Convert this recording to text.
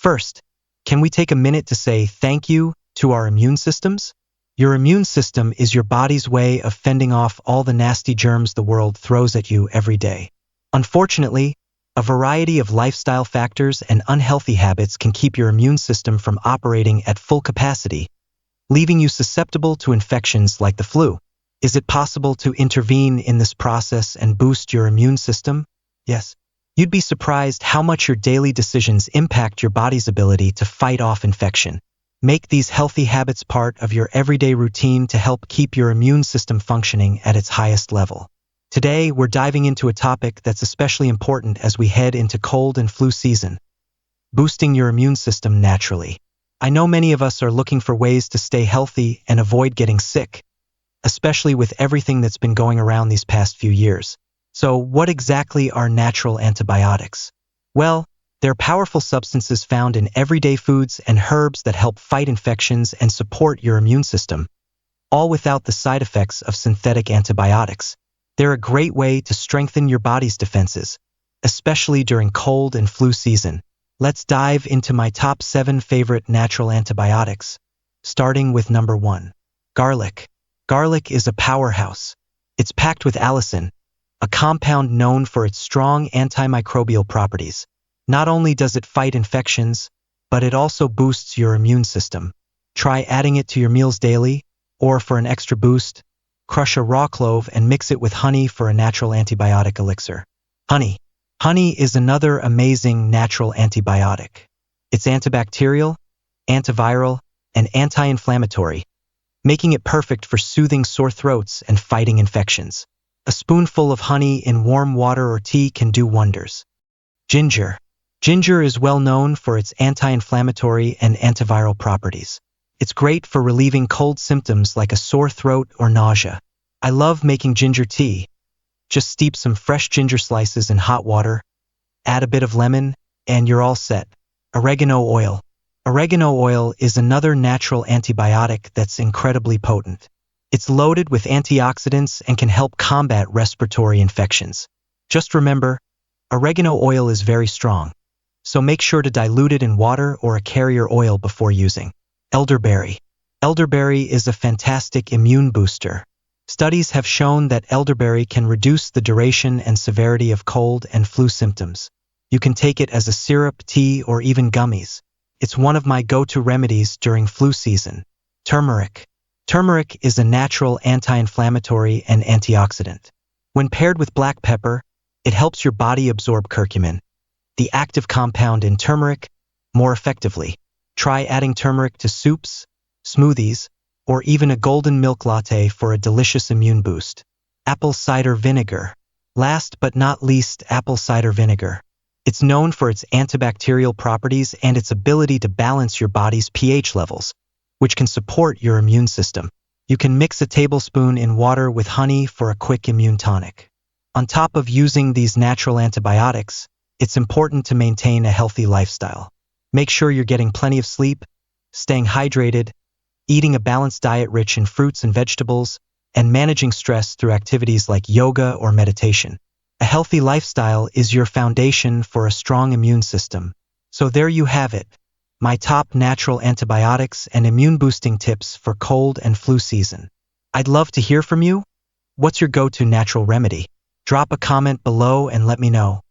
First, can we take a minute to say thank you to our immune systems? Your immune system is your body's way of fending off all the nasty germs the world throws at you every day. Unfortunately, a variety of lifestyle factors and unhealthy habits can keep your immune system from operating at full capacity, leaving you susceptible to infections like the flu. Is it possible to intervene in this process and boost your immune system? Yes. You'd be surprised how much your daily decisions impact your body's ability to fight off infection. Make these healthy habits part of your everyday routine to help keep your immune system functioning at its highest level. Today, we're diving into a topic that's especially important as we head into cold and flu season: boosting your immune system naturally. I know many of us are looking for ways to stay healthy and avoid getting sick, especially with everything that's been going around these past few years. So, what exactly are natural antibiotics? Well, they're powerful substances found in everyday foods and herbs that help fight infections and support your immune system, all without the side effects of synthetic antibiotics. They're a great way to strengthen your body's defenses, especially during cold and flu season. Let's dive into my top 7 favorite natural antibiotics, starting with number 1. Garlic. Garlic is a powerhouse. It's packed with allicin, a compound known for its strong antimicrobial properties. Not only does it fight infections, but it also boosts your immune system. Try adding it to your meals daily, or for an extra boost, crush a raw clove and mix it with honey for a natural antibiotic elixir. Honey. Honey is another amazing natural antibiotic. It's antibacterial, antiviral, and anti-inflammatory, making it perfect for soothing sore throats and fighting infections. A spoonful of honey in warm water or tea can do wonders. Ginger. Ginger is well known for its anti-inflammatory and antiviral properties. It's great for relieving cold symptoms like a sore throat or nausea. I love making ginger tea. Just steep some fresh ginger slices in hot water, add a bit of lemon, and you're all set. Oregano oil. Oregano oil is another natural antibiotic that's incredibly potent. It's loaded with antioxidants and can help combat respiratory infections. Just remember, oregano oil is very strong, so make sure to dilute it in water or a carrier oil before using. Elderberry. Elderberry is a fantastic immune booster. Studies have shown that elderberry can reduce the duration and severity of cold and flu symptoms. You can take it as a syrup, tea, or even gummies. It's one of my go-to remedies during flu season. Turmeric. Turmeric is a natural anti-inflammatory and antioxidant. When paired with black pepper, it helps your body absorb curcumin, the active compound in turmeric, more effectively. Try adding turmeric to soups, smoothies, or even a golden milk latte for a delicious immune boost. Apple cider vinegar. Last but not least, apple cider vinegar. It's known for its antibacterial properties and its ability to balance your body's pH levels, which can support your immune system. You can mix a tablespoon in water with honey for a quick immune tonic. On top of using these natural antibiotics, it's important to maintain a healthy lifestyle. Make sure you're getting plenty of sleep, staying hydrated, eating a balanced diet rich in fruits and vegetables, and managing stress through activities like yoga or meditation. A healthy lifestyle is your foundation for a strong immune system. So there you have it, my top natural antibiotics and immune-boosting tips for cold and flu season. I'd love to hear from you. What's your go-to natural remedy? Drop a comment below and let me know.